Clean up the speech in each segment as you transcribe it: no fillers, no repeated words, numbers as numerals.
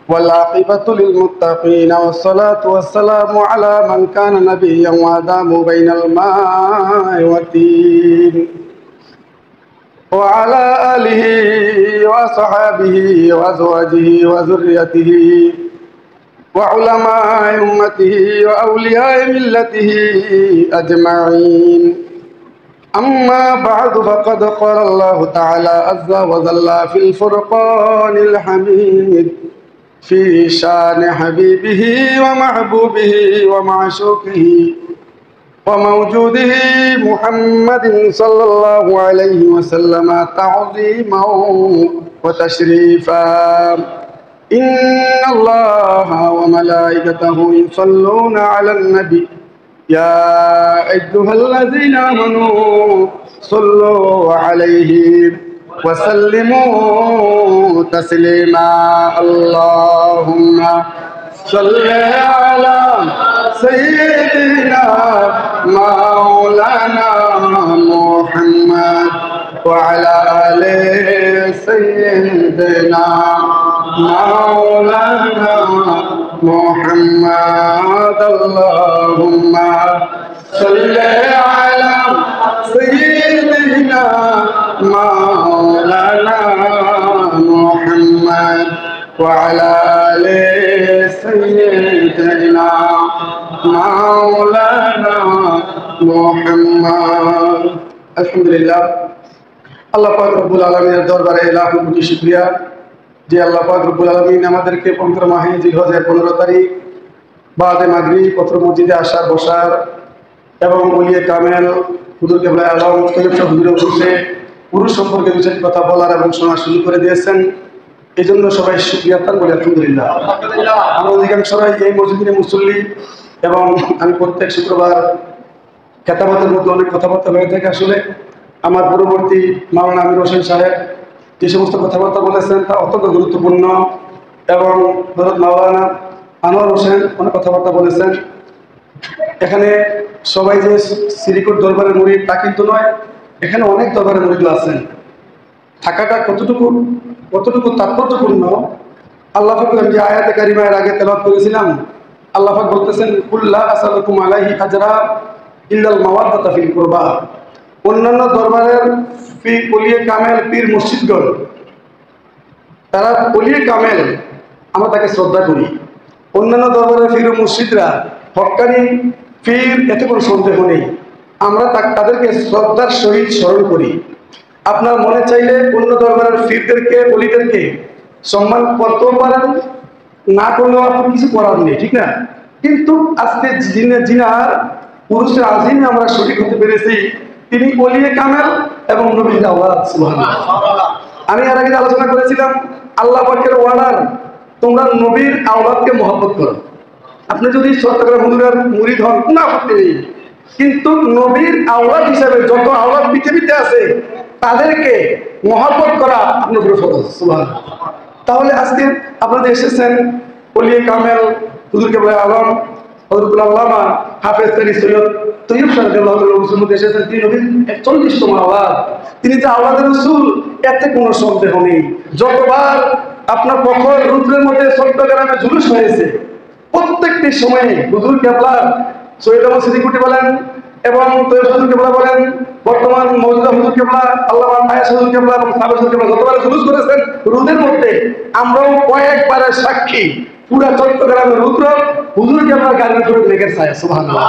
والعاقبة للمتقين والصلاة والسلام على من كان نبيا وآدم بين الماء والدين وعلى آله وصحابه وأزواجه وذريته وعلماء أمته وأولياء ملته أجمعين. أما بعد فقد قال الله تعالى عز وجل في الفرقان الحميد في شان حبيبه ومحبوبه ومعشوقه وموجوده محمد صلى الله عليه وسلم تعظيما وتشريفا. إن الله وملائكته يصلون على النبي يا أيها الذين آمنوا صلوا عليه وسلموا تسليما. اللهم صل على سيدنا مولانا محمد وعلى آل سيدنا مولانا محمد. اللهم صل على سيدنا مولانا محمد وعلى آل سيدنا مولانا محمد. আলহামদুলিল্লাহ, আল্লাহ পাক রব্বুল আলামিনের দরবারে লাখ কোটি শুকরিয়া যে আল্লাহ পাক রব্বুল আলামিন আমাদেরকে পবিত্র মাহে জিলহজের 15 তারিখ বাদে মাগরিব পত্র মসজিদে আসার বসার এবং ওলিয়ে কামেল হুজুর কেবলা আলম তৈয়ব শাহ হুজুরের উদ্দেশ্যে পুরুষ সম্পর্কে দু চারটি কথা বলার এবং শোনা শুরু করে দিয়েছেন। এই জন্য সবাই শুকরিয়া তার বলে আলহামদুলিল্লাহ। আমরা অধিকাংশরাই এই মসজিদের মুসল্লি এবং আমি প্রত্যেক শুক্রবার খেতাবতের মধ্যে অনেক কথাবার্তা হয়ে থাকে। আসলে আমার পূর্ববর্তী মাওলানা আমির হোসেন সাহেব যে সমস্ত কথাবার্তা বলেছেন তা অত্যন্ত গুরুত্বপূর্ণ এবং হযরত মাওলানা আনোয়ার হোসেন অনেক কথাবার্তা বলেছেন। এখানে সবাই যে শ্রীকুট দরবারের মুরিদ তা কিন্তু নয়, এখানে অনেক দরবারের মুরিদ আছেন। থাকাটা কতটুকু তাৎপর্যপূর্ণ আল্লাহ পাক যে আয়াতে কারিমার আগে তেলাওয়াত করেছিলাম, আল্লাহ পাক বলতেছেন কুল্লা আসালুকুম আলাইহি আজরা ইল্লাল মাওয়াদ্দাতা ফিল কুরবা। অন্যান্য দরবারের পীর ওলিয়ে কামেল পীর মুর্শিদগণ তারা ওলিয়ে কামেল, আমরা তাকে শ্রদ্ধা করি। অন্যান্য দরবারের পীর মুর্শিদরা হক্কানি পীর, এতে কোনো সন্দেহ নেই। আমরা তাদেরকে শ্রদ্ধার সহিত স্মরণ করি। আপনার মনে চাইলে অন্য দরবারের পীরদেরকে ওলিদেরকে সম্মান করতেও পারেন, না করলেও আপনার কিছু করার নেই, ঠিক না? কিন্তু আজকে জিনার পুরুষের আজিমে আমরা শরীক হতে পেরেছি, তিনি ওলিয়ে কামেল এবং নবীর আওলাদ। সুবহানাল্লাহ। আমি এর আগে আলোচনা করেছিলাম আল্লাহ পাকের ওয়ার্ডার, তোমরা নবীর আওলাদকে মহব্বত করো। আপনি যদি চট্টগ্রাম হুজুরের মুরিদ হন কোনো আপত্তি নেই, কিন্তু নবীর আওলাদ হিসাবে যত আওলাদ পৃথিবীতে আছে তাদেরকে মহব্বত করা আপনার উপর ফরজ। সুবহানাল্লাহ। তাহলে আজকে আপনারা এসেছেন ওলিয়ে কামেল হুজুর কেবলা আলম হযরতুল আল্লামা হাফেজ কারি সৈয়দ তৈয়ব শাহ রাদিয়াল্লাহু মধ্যে এসেছেন। তিনি নবীর 41তম আওলাদ, তিনি যে আওলাদের রাসূল এতে কোনো সন্দেহ নেই। যতবার আপনার প্রখর রুদ্রের মধ্যে চট্টগ্রামে জুলুস হয়েছে, প্রত্যেকটি সময়ে হুজুর কেবলা সৈয়দ আহমদ সিদ্দিকুটি বলেন এবং তৈয়ব হুজুর কেবলা বলেন, বর্তমান মওজুদা হুজুর কেবলা আল্লামা ফায়েজ হুজুর কেবলা এবং সাবেক হুজুর কেবলা যতবার জুলুস করেছেন রুদের মধ্যে, আমরাও কয়েকবারের সাক্ষী। পুরা চট্টগ্রামের রুদ্র হুজুর কেবলা গাড়ি করে লেগেছে। সুবহানাল্লাহ।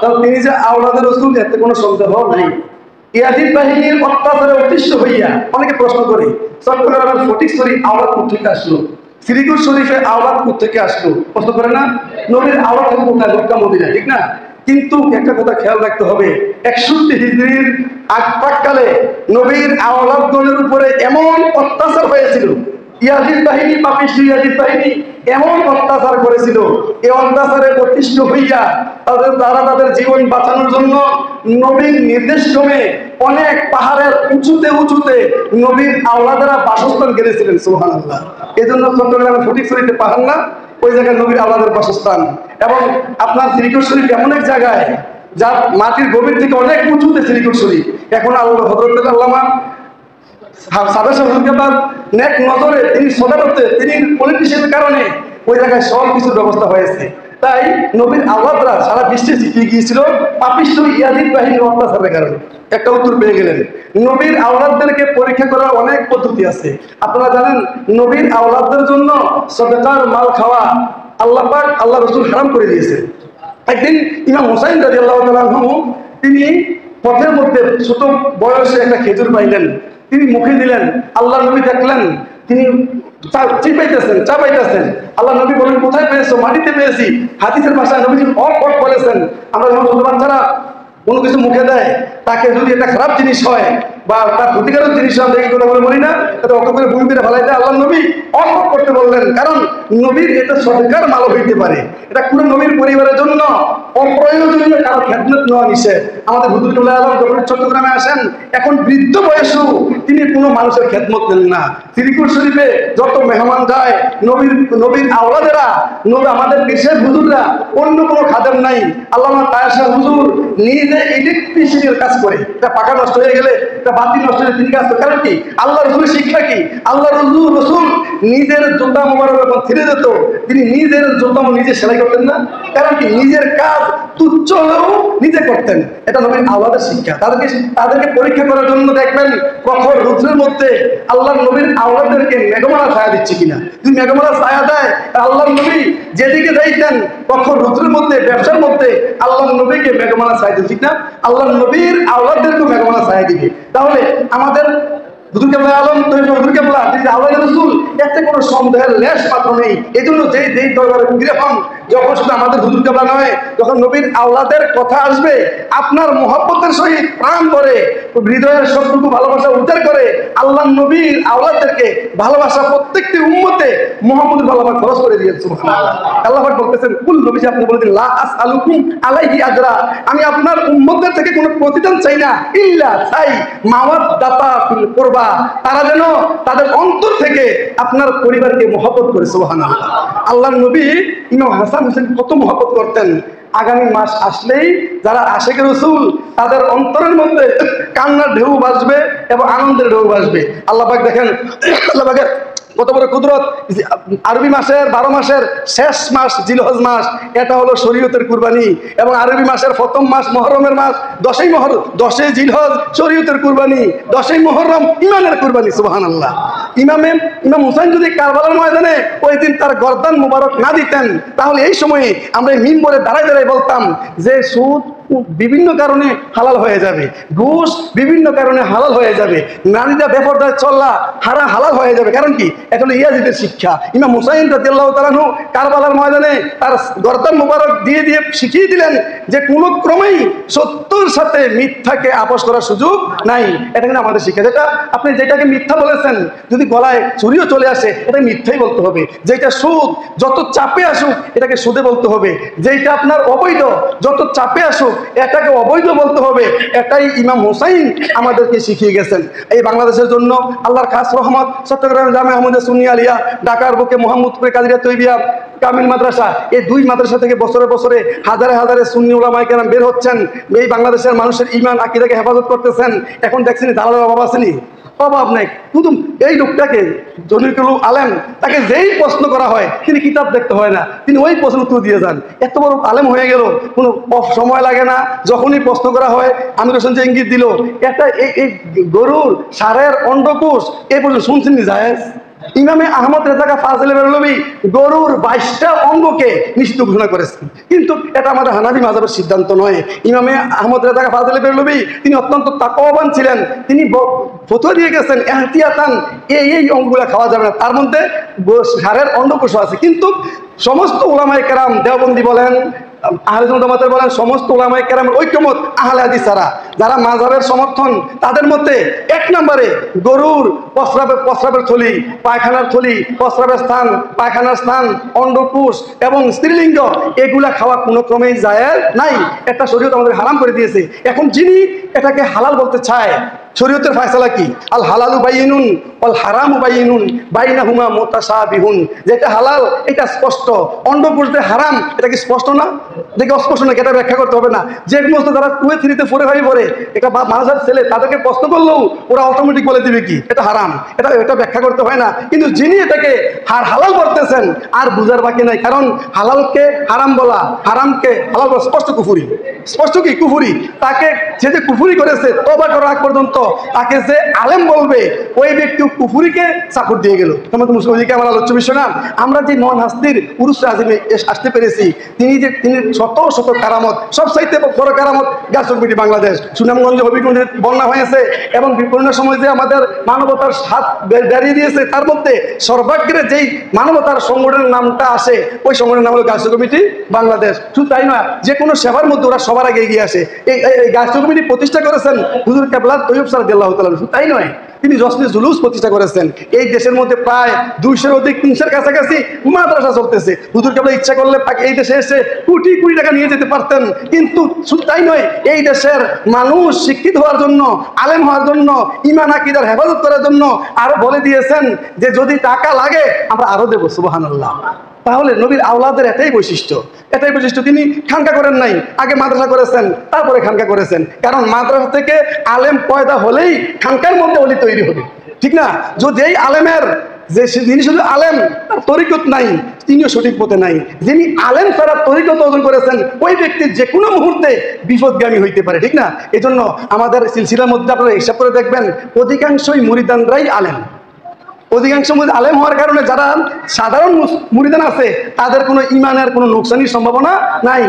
তাহলে তিনি যে আওলাদের রাসূল এতে কোনো সন্দেহ নাই। ইয়াজিদ বাহিনীর অত্যাচারে অতিষ্ঠ হইয়া অনেকে প্রশ্ন করে চট্টগ্রামের ফটিকছড়ি আওলাদ কোথেকে আসলো, শ্রীকুট শরীফে আওলাদ কোথেকে আসলো, প্রশ্ন করে না? নবীর আওলাদ থেকে কোথায়? মক্কা মদিনা, ঠিক না? কিন্তু একটা কথা খেয়াল রাখতে হবে, 61 হিজরির আগপ্রাককালে নবীর আওলাদগণের উপরে এমন অত্যাচার হয়েছিল, ইয়াজিদ বাহিনী পাপিষ্ঠ ইয়াজিদ বাহিনী এমন অত্যাচার করেছিল, এই অত্যাচারে প্রতিষ্ঠিত হইয়া তারা তাদের জীবন বাঁচানোর জন্য নবীর নির্দেশ ক্রমে অনেক পাহাড়ের উঁচুতে উঁচুতে নবীর আওলাদেরা বাসস্থান গেড়েছিলেন। সুবহানাল্লাহ। এই জন্য চট্টগ্রামের ফটিকছড়িতে পাহাড় না, ওই জায়গায় নবীর আওলাদের বাসস্থান। এবং আপনার শ্রীকুট শরীফ এমন এক জায়গায় যার মাটির গভীর থেকে অনেক উঁচুতে শ্রীকুট শরীফ। এখন আল্লাহ হযরত আল্লামা সাবেক হুজুরকেবলার নেক নজরে তিনি সদা করতে, তিনি পলিটিশিয়ানের কারণে ওই জায়গায় সব কিছুর ব্যবস্থা হয়েছে। তাই নবীর আওলাদরা সারা বিশ্বে শিখিয়ে গিয়েছিল পাপিষ্ঠ ইয়াজিদ বাহিনীর অত্যাচারের কারণে। একটা উত্তর পেয়ে গেলেন। নবীর আওলাদদেরকে পরীক্ষা করার অনেক পদ্ধতি আছে। আপনারা জানেন নবীর আওলাদদের জন্য সদকার মাল খাওয়া আল্লাহ পাক আল্লাহ রাসূল হারাম করে দিয়েছে। একদিন ইমাম হুসাইন রাদিয়াল্লাহু তাআলা আনহু তিনি পথের মধ্যে ছোট বয়সে একটা খেজুর পাইলেন, তিনি মুখে দিলেন, আল্লাহ নবী দেখলেন তিনি চা পাইতেছেন। আল্লাহ নবী বলেন, কোথায় পেয়েছো? মাটিতে পেয়েছি। হাদিসের ভাষায় নবীজি অক বলেছেন। আমরা যখন ছোট বাচ্চারা কোনো কিছু মুখে দেয়, তাকে যদি এটা খারাপ জিনিস হয় বা তার ক্ষতিকারক জিনিস হয়, দেখি কথা বলে বলি না, এটা অত করে ভূমি করে ফেলাই দেয়। আল্লাহ নবী অক করতে বললেন, কারণ নবীর এটা সরকার মালও হইতে পারে। এটা পুরো নবীর পরিবারের জন্য অপ্রয়োজনীয় কারো খেদমত নেওয়া নিষেধ। আমাদের হুজুরুল্লাহ আলম যখন চট্টগ্রামে আসেন, এখন বৃদ্ধ বয়সেও তিনি কোনো মানুষের খেদমত নেন না। শ্রীপুর শরীফে যত মেহমান যায়, নবীর আওলাদেরা, আমাদের দেশের হুজুররা, অন্য কোনো খাদেম নাই। আল্লামা তায়েশা হুজুর নিজে ইলেকট্রিসিটির কাজ করে, এটা পাকা নষ্ট হয়ে গেলে, এটা বাতি নষ্ট হলে তিনি কাজ করে। কারণ কি? আল্লাহ রসুলের শিক্ষা কি? আল্লাহ রসুল নিজের জোতা মোবারক যখন ছিঁড়ে যেত, তিনি নিজের জোতা নিজে সেলাই করতেন না। কারণ কি? নিজের কাজ তুচ্ছ হলেও নিজে করতেন। এটা নবীর আওলাদের শিক্ষা। তাদেরকে পরীক্ষা করার জন্য দেখবেন প্রখর রুদ্রের মধ্যে আল্লাহ নবীর আওলাদদেরকে মেঘমালা ছায়া দিচ্ছে কিনা। যদি মেঘমালা ছায়া দেয়, আল্লাহ নবী যেদিকে যাইতেন প্রখর রুদ্রের মধ্যে, ব্যবসার মধ্যে, আল্লাহ নবীকে মেঘমালা ছায়া দিচ্ছে, ঠিক না? আল্লাহ নবীর আওলাদদেরকে মেঘমালা ছায়া দিবে। তাহলে আমাদের হুজুর কেবলা আলম হুজুর কেবলা তিনি আওলাদ রাসূল, এতে কোনো সন্দেহের লেশ মাত্র নেই। এই জন্য যেই দরবারে ফিরে হন, যখন শুধু আমাদের হুজুর কেবলা নয়, যখন নবীর আওলাদের কথা আসবে, আপনার মহব্বতের সহিত প্রাণ করে, হৃদয়ের সবটুকু ভালোবাসা উদ্ধার করে আল্লাহ নবীর আওলাদদেরকে ভালোবাসা প্রত্যেকটি উম্মতে মুহাম্মদের ভালোবাসা খরচ করে দিয়েছেন। সুবহানাল্লাহ। আল্লাহ পাক বলতেছেন, কুল নবীজি আপনি বলে দিন, লা আসআলুকুম আলাইহি আজরা, আমি আপনার উম্মতদের থেকে কোনো প্রতিদান চাই না, ইল্লা চাই মাওয়াদ্দাতা ফিল কুরবা, তারা যেন তাদের অন্তর থেকে আপনার পরিবারকে মহব্বত করে। সুবহানাল্লাহ। আল্লাহর নবী ইমাম হাসান হোসেন কত মহব্বত করতেন। আগামী মাস আসলেই যারা আশিকে রাসূল, তাদের অন্তরের মধ্যে কান্নার ঢেউ ভাসবে এবং আনন্দের ঢেউ ভাসবে। আল্লাহ পাক দেখেন, আল্লাহ পাকের কত বড় কুদরত। আরবি মাসের 12 মাসের শেষ মাস জিলহজ মাস, এটা হলো শরীয়তের কুরবানি। এবং আরবি মাসের প্রথম মাস মুহররমের মাস, 10ই জিলহজ শরীয়তের কুরবানি, 10ই মুহররম ইমানের কুরবানি। সুবহানাল্লাহ। ইমাম হুসাইন যদি কারবালার ময়দানে ওই দিন তার গর্দান মুবারক না দিতেন, তাহলে এই সময়ে আমরা মিম্বরে দাঁড়ায় দাঁড়ায় বলতাম যে সুদ বিভিন্ন কারণে হালাল হয়ে যাবে, ঘুষ বিভিন্ন কারণে হালাল হয়ে যাবে, নারীরা বেপরদায় চল্লা হালাল হয়ে যাবে। কারণ কি? এখন ইয়াজিদের শিক্ষা। ইমাম হুসাইন রাদিয়াল্লাহু তাআলা আনহু কারবালার ময়দানে তার গর্দান মুবারক দিয়ে শিখিয়ে দিলেন যে কোনো ক্রমেই সত্যের সাথে মিথ্যাকে আপোষ করার সুযোগ নাই। এটা কিন্তু আমাদের শিক্ষা। আপনি যেটাকে মিথ্যা বলেছেন, যদি গলায় চুরিও চলে আসে, এটা মিথ্যাই বলতে হবে। যেটা সুদ, যত চাপে আসুক এটাকে সুদে বলতে হবে। যেটা আপনার অবৈধ, যত চাপে আসুক এটাকে অবৈধ বলতে হবে। এটাই ইমাম হুসাইন আমাদেরকে শিখিয়ে গেছেন। এই বাংলাদেশের জন্য আল্লাহর খাস রহমত, চট্টগ্রাম জামে আহমদিয়া সুন্নিয়া আলিয়া, ঢাকার বুকে মোহাম্মদপুরে কাদিরিয়া তৈবিয়া কামিল মাদ্রাসা, এই দুই মাদ্রাসা থেকে বছরে বছরে হাজারে হাজারে সুন্নি উলামায়ে কেরাম বের হচ্ছেন, এই বাংলাদেশের মানুষের ঈমান আকীদাকে হেফাজত করতেছেন। এখন দেখছেন দালালের অভাব আসেনি, অভাব নেই। শুধু এই লোকটাকে জলিলুল আলেম, তাকে যেই প্রশ্ন করা হয় তিনি কিতাব দেখতে হয় না, তিনি ওই প্রশ্ন উত্তর দিয়ে যান। এত বড় আলেম হয়ে গেল, কোনো সময় লাগে না। যখনই প্রশ্ন করা হয়, আমির হোসেন যে ইঙ্গিত দিল, এটা এই গরুর সারের অন্ডকোষ এই পর্যন্ত শুনছেন নি জায়েজ? ইমামে আহমদ রেজা ফাজিল বেরলভী গরুর 22টা অঙ্গকে নিষিদ্ধ ঘোষণা করেছেন, কিন্তু এটা আমাদের হানাফি মাযহাবের সিদ্ধান্ত নয়। ইমামে আহমদ রেজা ফাজিল বেরলভী তিনি অত্যন্ত তাকওয়াবান ছিলেন, তিনি ফতোয়া দিয়ে গেছেন ইহতিয়াতান এই অঙ্গগুলা খাওয়া যাবে না, তার মধ্যে সারের অন্ডকোষ আছে। কিন্তু সমস্ত উলামায়ে কেরাম, দেওবন্দি বলেন, আহলে সুন্নাত জামাতের বলেন, সমস্ত উলামায়ে কেরামের ঐক্যমত আহলে হাদিস ছাড়া যারা মাযহাবের সমর্থন, তাদের মধ্যে 1 নম্বরে গরুর প্রস্রাবের থলি, পায়খানার থলি, প্রস্রাবের স্থান, পায়খানার স্থান, অন্ডকোষ এবং স্ত্রীলিঙ্গ এগুলা খাওয়া কোনো ক্রমেই জায়েজ নাই। একটা শরীয়ত আমাদের হারাম করে দিয়েছে। এখন যিনি এটাকে হালাল বলতে চায়, শরীয়তের ফয়সালা কি? আল হালালু বাইয়িনুন ওয়াল হারামু বাইয়িনুন বাইনাহুমা মুতাশাবিহুন। যেটা হালাল এটা স্পষ্ট, অন্য পুরুষে হারাম এটা কি স্পষ্ট না? দেখে অস্পষ্ট না, এটা ব্যাখ্যা করতে হবে না। যে সমস্ত যারা 2 3 4 5 পড়ে এটা মানুষের ছেলে তাদেরকে প্রশ্ন করলেও ওরা অটোমেটিক বলে দিবে কি এটা হারাম, এটা ব্যাখ্যা করতে হয় না। কিন্তু যিনি এটাকে হালাল করতেছেন আর বুঝার বাকি নাই, কারণ হালালকে হারাম বলা, হারামকে হালাল বলা স্পষ্ট কুফুরি, স্পষ্ট কি কুফুরি। তাকে যে কুফুরি করেছে তওবা করার আগ পর্যন্ত তাকে যে আলেম বলবে ওই ব্যক্তি কুফুরিকে সাপোর্ট দিয়ে গেল। তোমার তো মুসলিম আমার আলোচ্য বিষয় না। আমরা যে মহান হাস্তির উরুসে আজিমে আসতে পেরেছি, তিনি শত শত কারামত, সবচাইতে বড় কারামত গাছক বিটি বাংলাদেশ, সুনামগঞ্জ হবিগঞ্জে বন্যা হয়েছে এবং বিপন্নের সময় যে আমাদের মানবতার হাত বেরিয়ে দিয়েছে, তার মধ্যে সর্বাগ্রে যেই মানবতার সংগঠনের নামটা আসে ওই সংগঠনের নাম হলো গাছক কমিটি বাংলাদেশ। শুধু তাই নয়, যে কোনো সেবার মধ্যে ওরা সবার আগে এগিয়ে আসে। এই গাছক কমিটি প্রতিষ্ঠা করেছেন হুজুর কেবলা তৈয়ব স্যার রাদিয়াল্লাহু তাআলা। শুধু তাই নয়, তিনি জশ্নে জুলুস প্রতিষ্ঠা করেছেন। এই দেশের মধ্যে প্রায় 200-র অধিক 300-র কাছাকাছি মাদ্রাসা চলতেছে। হুজুর কেবলা ইচ্ছা করলে এই দেশে এসে কোটি কোটি টাকা নিয়ে যেতে পারতেন, কিন্তু শুধু তাই নয়, এই দেশের মানুষ শিক্ষিত হওয়ার জন্য, আলেম হওয়ার জন্য, ঈমান আকীদার হেফাজত করার জন্য আরো বলে দিয়েছেন যে যদি টাকা লাগে আমরা আরো দেবো। সুবহানাল্লাহ। তাহলে নবীর আওলাদের এটাই বৈশিষ্ট্য, এটাই বৈশিষ্ট্য। তিনি খানকা করেন নাই, আগে মাদ্রাসা করেছেন, তারপরে খানকা করেছেন। কারণ মাদ্রাসা থেকে আলেম পয়দা হলেই খানকার মধ্যে ওলি তৈরি হবে, ঠিক না? যদি এই আলেমের যে যিনি শুধু আলেম তার তরিকত নাই, তিনিও সঠিক পথে নাই। যিনি আলেম ছাড়া তরিকত অর্জন করেছেন ওই ব্যক্তি যে কোনো মুহূর্তে বিপদগামী হইতে পারে, ঠিক না? এই জন্য আমাদের সিলসিলার মধ্যে আপনারা হিসাব করে দেখবেন অধিকাংশই মুরিদানরাই আলেম। অধিকাংশ আলেম হওয়ার কারণে যারা সাধারণ মুরিদান আছে তাদের কোনো ইমানের কোনো নোকসানির সম্ভাবনা নাই।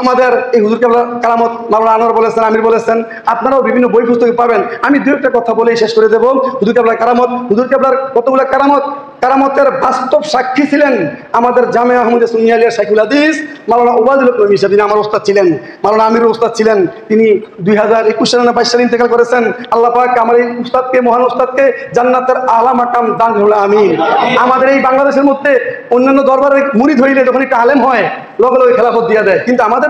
আমাদের এই হুজুর কেবলা কারামত মাওলানা আনোয়ার বলেছেন, আমির বলেছেন, আপনারাও বিভিন্ন বই পুস্তকে পাবেন। আমি দু একটা কথা বলেই শেষ করে দেব। হুজুর কেবলা কারামত, হুজুর কেবলার কতগুলো কারামতের বাস্তব সাক্ষী ছিলেন আমাদের জামিয়া আহমদিয়া সুন্নিয়া আলিয়া শাইখুল হাদিস মাওলানা ওবায়দুল হক নবী সাহেব, যিনি আমার ওস্তাদ ছিলেন, মাওলানা আমিরুর ওস্তাদ ছিলেন। তিনি 2021 সালে না 22 সালে ইন্তেকাল করেছেন। আল্লাহ পাক আমার এই উস্তাদকে, মহান উস্তাদকে জান্নাতের আলা মাকাম দান করুন, আমিন। আমাদের এই বাংলাদেশের মধ্যে অন্যান্য দরবারের মুরিদ হইলে যখন একটা আলেম হয় লগে লগে খেলাফত দিয়ে দেয়, কিন্তু আমাদের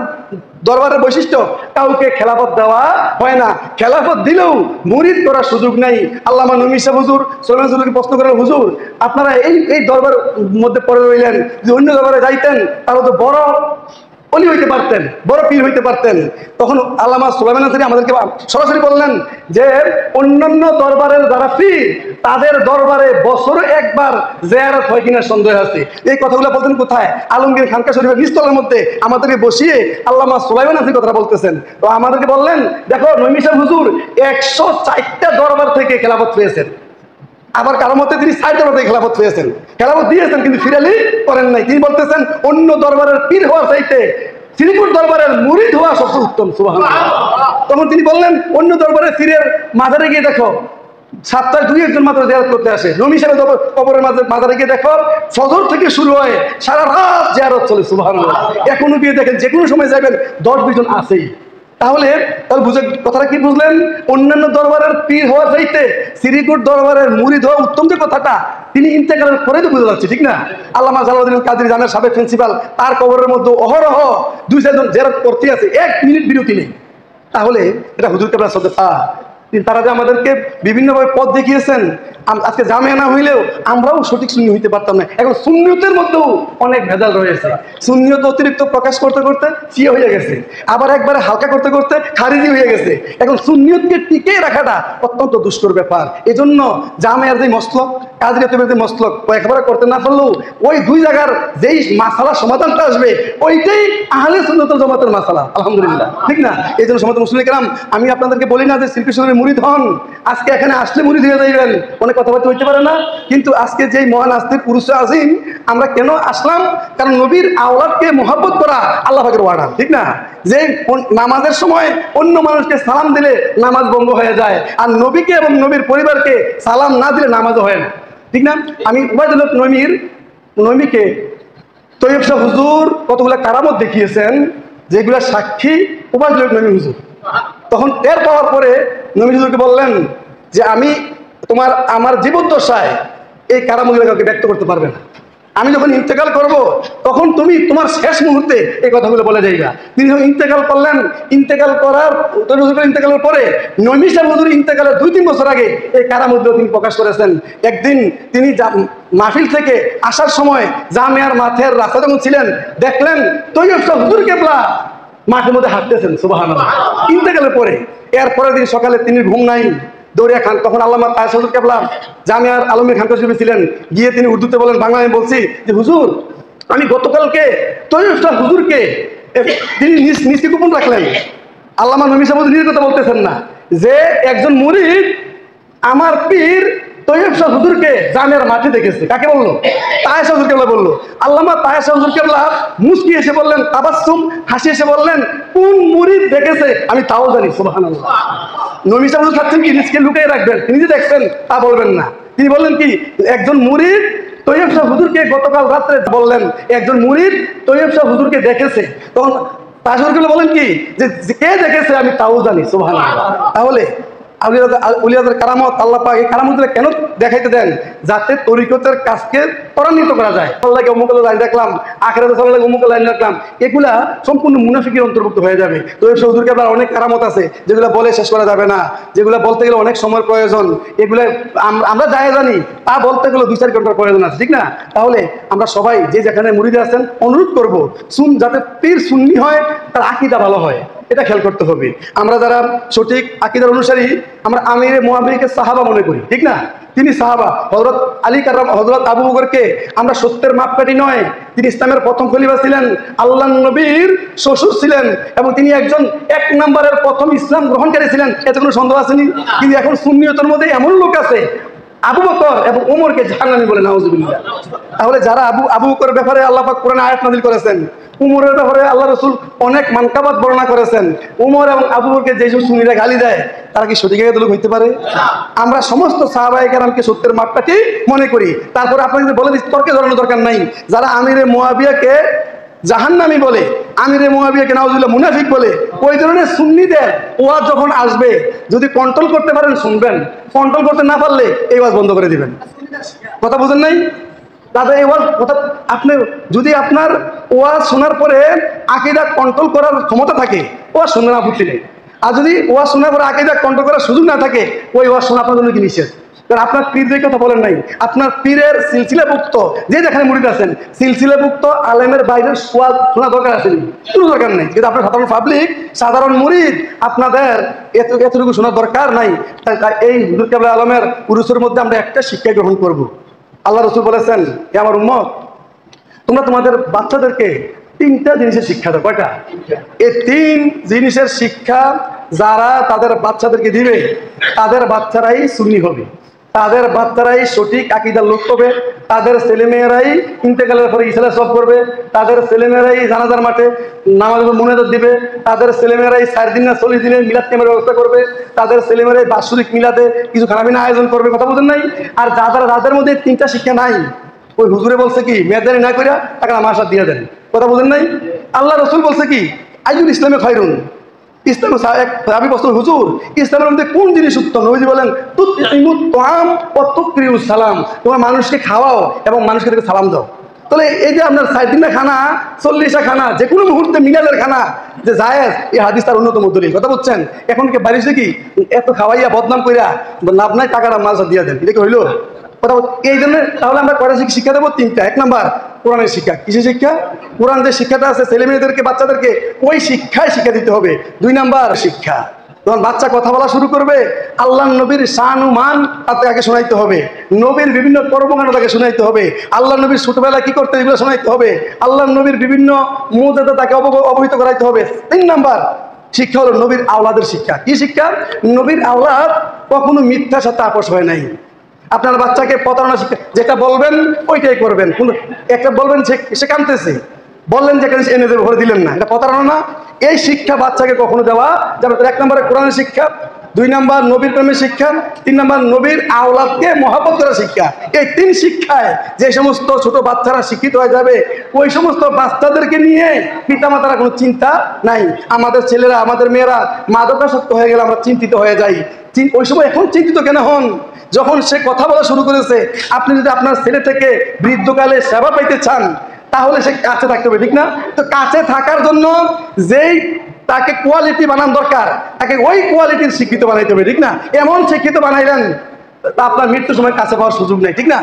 দরবারের বৈশিষ্ট্য কাউকে খেলাফত দেওয়া হয় না। খেলাফত দিলেও মুরিদ করার সুযোগ নাই। আল্লামা নবী সাহেব হুজুর সুলাইমান হুজুরকে প্রশ্ন করেন, হুজুর আপনারা এই দরবার মধ্যে পড়ে রইলেন, যদি অন্য দরবারে যাইতেন তাহলে তো বড় অলি হইতে পারতেন, বড় পীর হইতে পারতেন। তখন আল্লামা সুলাইমান আনসারী আমাদেরকে সরাসরি বললেন যে অন্যান্য দরবারের যারা পীর তাদের দরবারে বছরে একবার জিয়ারত হয় কিনা সন্দেহ আছে। এই কথাগুলো বলতেন কোথায়? আলমগীর খানকা শরীফের নিস্তলের মধ্যে আমাদেরকে বসিয়ে আল্লামা সুলাইমান আনসারী কথা বলতেছেন। তো আমাদেরকে বললেন, দেখো নবী সাহেব হুজুর 104টা দরবার থেকে খেলাফত পেয়েছেন, আবার কারো মতে তিনি 60 দরবার থেকে খেলাফত পেয়েছেন, খেলাফত দিয়েছেন কিন্তু ফিরালি করেন নাই। তিনি বলতেছেন অন্য দরবারের পীর হওয়ার চাইতে শ্রীপুর দরবারের মুরিদ হওয়া সবচেয়ে উত্তম। সুবহানাল্লাহ। তখন তিনি বললেন অন্য দরবারের পীরের মাজারে গিয়ে দেখো সপ্তাহে 2-1 জন মাত্র জিয়ারত করতে আসে। নবী সাহেব কবরের মাজারে গিয়ে দেখো ফজর থেকে শুরু হয় সারা রাত জিয়ারত চলে। সুবহানাল্লাহ। এখনো গিয়ে দেখেন যে কোনো সময় যাবেন 10-20 জন আছেই। তাহলে বুঝে কথাটা কি বুঝলেন? অন্যান্য দরবারের পীর হওয়া চাইতে শ্রীপুর দরবারের মুরিদ হওয়া উত্তম যে কথাটা তিনি ইন্তেকালের পরে তো বুঝে যাচ্ছে, ঠিক না? আল্লামা জালালউদ্দিন কাদের জানের সাবেক প্রিন্সিপাল, তার কবরের মধ্যে অহরহ 2-4 জন জিয়ারত করতে আছে, 1 মিনিট বিরতি নেই। তাহলে এটা হুজুর কেবলার সদকা। তারা যে আমাদেরকে বিভিন্নভাবে পথ দেখিয়েছেন, আজকে জামিয়া না হইলেও আমরাও সঠিক সুন্নি হইতে পারতাম না। এখন সুন্নিয়তের মধ্যেও অনেক ভেজাল রয়েছে। সুন্নিয়ত অতিরিক্ত প্রকাশ করতে করতে চিয়া হয়ে গেছে, আবার একবারে হালকা করতে করতে খারিজি হয়ে গেছে। এখন সুন্নিয়তকে টিকে রাখাটা অত্যন্ত দুষ্কর ব্যাপার। এই জন্য জামিয়ার যে মসলক, কাদরিয়াতের যে মসলক একবারে করতে না পারলেও ওই 2 জায়গার যেই মাসালা সমাধানটা আসবে ওইটাই আহলে সুন্নাত ওয়াল জামাতের মাসালা, আলহামদুলিল্লাহ, ঠিক না? এই জন্য সমাজ মুসলিম কেরাম, আমি আপনাদেরকে বলি না যে শ্রীকৃষ্ণের মুরিদ হন, আজকে এখানে আসলে মুরিদ হয়ে যাইবেন, অনেক কথাবার্তা হইতে পারে না। কিন্তু আজকে যেই মহান আস্তিক পুরুষে আজিম আমরা কেন আসলাম? কারণ নবীর আওলাদকে মহব্বত করা আল্লাহ পাকের ওয়াদা, ঠিক না? যে নামাজের সময় অন্য মানুষকে সালাম দিলে নামাজ বন্ধ হয়ে যায়, আর নবীকে এবং নবীর পরিবারকে সালাম না দিলে নামাজও হয় না, ঠিক না? আমি ওবায়দুল হক নবীকে তৈয়ব শাহ হুজুর কতগুলো কারামত দেখিয়েছেন, যেগুলা সাক্ষী ওবায়দুল হক নবী হুজুর। তখন এর পাওয়ার পরে নবী হুজুরকে বললেন যে আমার জীবদ্দশায় এই কারামতগুলো কাউকে ব্যক্ত করতে পারবে না, আমি যখন ইন্তেকাল করব তখন তুমি তোমার শেষ মুহূর্তে এই কথাগুলো বলে যাইবা। তিনি ইন্তেকাল করলেন, ইন্তেকাল করার ইন্তেকালের পরে নবী সাহেব হুজুর ইন্তেকালের 2-3 বছর আগে এই কারামতগুলো তিনি প্রকাশ করেছেন। একদিন তিনি মাহফিল থেকে আসার সময় জামিয়ার মাঠের রাস্তা যখন ছিলেন, দেখলেন তৈয়ব শাহ হুজুর কেবলা মাঠের মধ্যে হাঁটতেছেন সুবহানাল্লাহ ইন্তেকালের পরে। এরপরের দিন সকালে তিনি ঘুম নাই, দৌড়িয়া খান। তখন আল্লামা তায়েস হুজুর কেবলা জামিয়ার আলমীর খান শরীফে ছিলেন, গিয়ে তিনি উর্দুতে বলেন, বাংলায় আমি বলছি যে হুজুর আমি গতকালকে তৈয়ব শাহ হুজুরকে, তিনি নিজ গোপন রাখলেন, আল্লামা নবী সাহেব নিজের কথা বলতেছেন না, যে একজন মুরিদ আমার পীর তৈয়ব শাহ হুজুরকে জামিয়ার মাঠে দেখেছে। কাকে বললো? তায়েস হুজুর কেবলা বললো। আল্লামা তায়েস হুজুর কেবলা মুস্কি এসে বললেন, তাবাসসুম হাসি এসে বললেন, কোন মুরিদ দেখেছে আমি তাও জানি। সুবহানাল্লাহ। নবী সাহেব হুজুর থাকছেন কি নিজকে লুকিয়ে রাখবেন, তিনি যে দেখছেন তা বলবেন না। তিনি বললেন কি, একজন মুরিদ তৈয়ব শাহ হুজুরকে গতকাল রাত্রে বললেন একজন মুরিদ তৈয়ব শাহ হুজুরকে দেখেছে। তখন তায়েস হুজুর কেবলা বলেন কি, যে কে দেখেছে আমি তাও জানি। সুবহানাল্লাহ। তাহলে আউলিয়াদের কারামত আল্লাহ পাক এই কারামতগুলো কেন দেখাইতে দেন? যাতে তরিকতের কাজকে ত্বরান্বিত করা যায়। আল্লাহকে অমুক লাইন দেখলাম, আখিরাতে আল্লাহকে অমুক লাইন দেখলাম, এগুলা সম্পূর্ণ মুনাফিকের অন্তর্ভুক্ত হয়ে যাবে। তো এই হুজুরকে আবার অনেক কারামত আছে যেগুলো বলে শেষ করা যাবে না, যেগুলো বলতে গেলে অনেক সময়ের প্রয়োজন। এগুলো আমরা যাই জানি তা বলতে গেলে 2-4 ঘন্টার প্রয়োজন আছে, ঠিক না? তাহলে আমরা সবাই যে যেখানে মুরিদে আছেন অনুরোধ করব, যাতে পীর সুন্নি হয়, তার আকীদা ভালো হয়, এটা খেয়াল করতে হবে। আমরা যারা সঠিক আকীদার অনুসারী, আমরা আমিরে মুআবিয়াকে সাহাবা মনে করি, ঠিক না? তিনি সাহাবা। হযরত আলী কাররাম, হযরত আবু বকরকে আমরা সত্যের মাপকাঠি নয়, তিনি ইসলামের প্রথম খলিফা ছিলেন, আল্লাহর নবীর শ্বশুর ছিলেন, এবং তিনি একজন 1 নম্বরের প্রথম ইসলাম গ্রহণকারী ছিলেন, এতে কোনো সন্দেহ আসেনি। কিন্তু এখন সুন্নিয়তের মধ্যে এমন লোক আছে আবু বকর এবং ওমরকে জাহান্নামী বলে, নাউজুবিল্লাহ। তাহলে যারা আবু বকরের ব্যাপারে আল্লাহ পাক কোরআনে আয়াত নাযিল করেছেন, উমরের ব্যাপারে আল্লাহ রাসূল অনেক মানকাবাত বর্ণনা করেছেন, উমর এবং আবু বকরকে যেসব সুন্নিরা গালি দেয় তারা কি সঠিক লোক হইতে পারে? আমরা সমস্ত সাহাবায়ে কেরামকে সত্যের মাপকাঠি মনে করি। তারপরে আপনাদের বলে দিচ্ছি, তর্কে জড়ানোর দরকার নাই। যারা আমিরে মুআবিয়াকে জাহান্নামী বলে, আমিরে মুআবিয়াকে নাউজুবিল্লাহ মুনাফিক বলে, ওই ধরনের সুন্নিদের ওয়াজ যখন আসবে, যদি কন্ট্রোল করতে পারেন শুনবেন, কন্ট্রোল করতে না পারলে এই ওয়াজ বন্ধ করে দিবেন। কথা বুঝেন নাই? দাদা এই ওয়াজ কথা, আপনি যদি আপনার ওয়াজ শোনার পরে আকীদা কন্ট্রোল করার ক্ষমতা থাকে, ওয়াজ শুনবেন, আপত্তি নেই। আর যদি ওয়াজ শোনার পরে আকীদা কন্ট্রোল করার সুযোগ না থাকে, ওই ওয়াজ শোনা আপনার জন্য কি নিষেধ? কারণ আপনার পীরদের কথা বলেন নাই, আপনার পীরের সিলসিলাভুক্ত যে যেখানে মুরিদ আছেন, সিলসিলাভুক্ত আলেমের বাইরের ওয়াজ শোনা দরকার আছে, কোনো দরকার নেই। কিন্তু আপনার সাধারণ পাবলিক, সাধারণ মুরিদ, আপনাদের এতটুকু শোনার দরকার নাই। তাই এই হুজুর কেবলা আলমের উরুসের মধ্যে আমরা একটা শিক্ষা গ্রহণ করব। আল্লাহ রাসূল বলেছেন, হে আমার উম্মত, তোমরা তোমাদের বাচ্চাদেরকে 3টা জিনিসের শিক্ষা দাও। কয়টা? এই 3 জিনিসের শিক্ষা যারা তাদের বাচ্চাদেরকে দিবে, তাদের বাচ্চারাই সুন্নি হবে, তাদের বাচ্চারাই সঠিক আকীদার লোক হবে, তাদের ছেলেমেয়েরাই ইন্তেকালের পরে ইসলাম সব করবে, তাদের ছেলেমেয়েরাই জানাজার মাঠে নামাজের মুনাজাত দিবে, তাদের ছেলেমেয়েরাই 4 দিন না 40 দিনের মিলাদ ক্যাম্পের ব্যবস্থা করবে, তাদের ছেলেমেয়েরাই বাৎসরিক মিলাদে কিছু খানাপিনা আয়োজন করবে। কথা বুঝেন নাই? আর যাদের মধ্যে 3টা শিক্ষা নাই, ওই হুজুরে বলছে কি, মেয়াদানি না কইরা টাকা আমার সাথে দিয়ে দেন। কথা বুঝেন নাই? আল্লাহ রাসূল বলছে কি, আইয়ুল ইসলামে খায়রুন, ইসলাম এক সাহাবী বলছেন, হুজুর ইসলামের মধ্যে কোন জিনিস উত্তম? নবীজি বলেন, তুতইমুত তুআম ওয়া তুকরিউস সালাম, তোমরা মানুষকে খাওয়াও এবং মানুষকে থেকে সালাম দাও। তাহলে এই যে আপনার 4 দিনের খানা, 40টা খানা, যে কোনো মুহূর্তে মিলাদের খানা যে জায়েজ, এই হাদিস তার অন্যতম দলিল। কথা বুঝছেন? এখন কি বাড়িছে কি এত খাওয়াইয়া বদনাম কইরা লাভ নাই, টাকাটা মাল দিয়ে দেন, এটা কি হইলো? কথা এই জন্য তাহলে আমরা কয়টা শিক্ষা দেবো? 3টা। 1 নাম্বার কোরআনের শিক্ষা। কিসের শিক্ষা? কোরআন যে শিক্ষাটা আছে ছেলে মেয়েদেরকে, বাচ্চাদেরকে ওই শিক্ষায় শিক্ষা দিতে হবে। 2 নাম্বার শিক্ষা, যখন বাচ্চা কথা বলা শুরু করবে, আল্লাহ নবীর শান ও মান তাকে আগে শোনাইতে হবে, নবীর বিভিন্ন কর্মকাণ্ড তাকে শোনাইতে হবে, আল্লাহ নবীর ছোটবেলা কি করতে এগুলো শোনাইতে হবে, আল্লাহ নবীর বিভিন্ন মুজিজা তাকে অবহিত করাইতে হবে। 3 নাম্বার শিক্ষা হলো নবীর আওলাদের শিক্ষা। কি শিক্ষা? নবীর আওলাদ কখনো মিথ্যার সাথে আপোষ হয় নাই। আপনার বাচ্চাকে প্রতারণা শিক্ষা, যেটা বলবেন ওইটাই করবেন। একটা বলবেন সে কাঁদতেছে, বললেন যে এনে দেবে, ভরে দিলেন না, এটা প্রতারণা না? এই শিক্ষা বাচ্চাকে কখনো দেওয়া যাবে। 1 নম্বরে কোরআনের শিক্ষা, 2 নম্বর নবীর প্রেমের শিক্ষা, 3 নম্বর নবীর আওলাদকে মহব্বত করার শিক্ষা। এই 3 শিক্ষায় যে সমস্ত ছোট বাচ্চারা শিক্ষিত হয়ে যাবে, ওই সমস্ত বাচ্চাদেরকে নিয়ে পিতামাতারা কোনো চিন্তা নাই। আমাদের ছেলেরা, আমাদের মেয়েরা মাদকাসক্ত হয়ে গেলে আমরা চিন্তিত হয়ে যাই। ওই সময় এখন চিন্তিত কেন হন? যখন সে কথা বলা শুরু করেছে। আপনি যদি আপনার ছেলে থেকে বৃদ্ধকালে সেবা পাইতে চান, তাহলে সে কাছে থাকতে হবে, ঠিক না? তো কাছে থাকার জন্য যেই তাকে কোয়ালিটি বানান দরকার, তাকে ওই কোয়ালিটির শিক্ষিত বানাইতে হবে, ঠিক না? এমন শিক্ষিত বানাইলেন তা আপনার মৃত্যুর সময় কাছে পাওয়ার সুযোগ নেই, ঠিক না?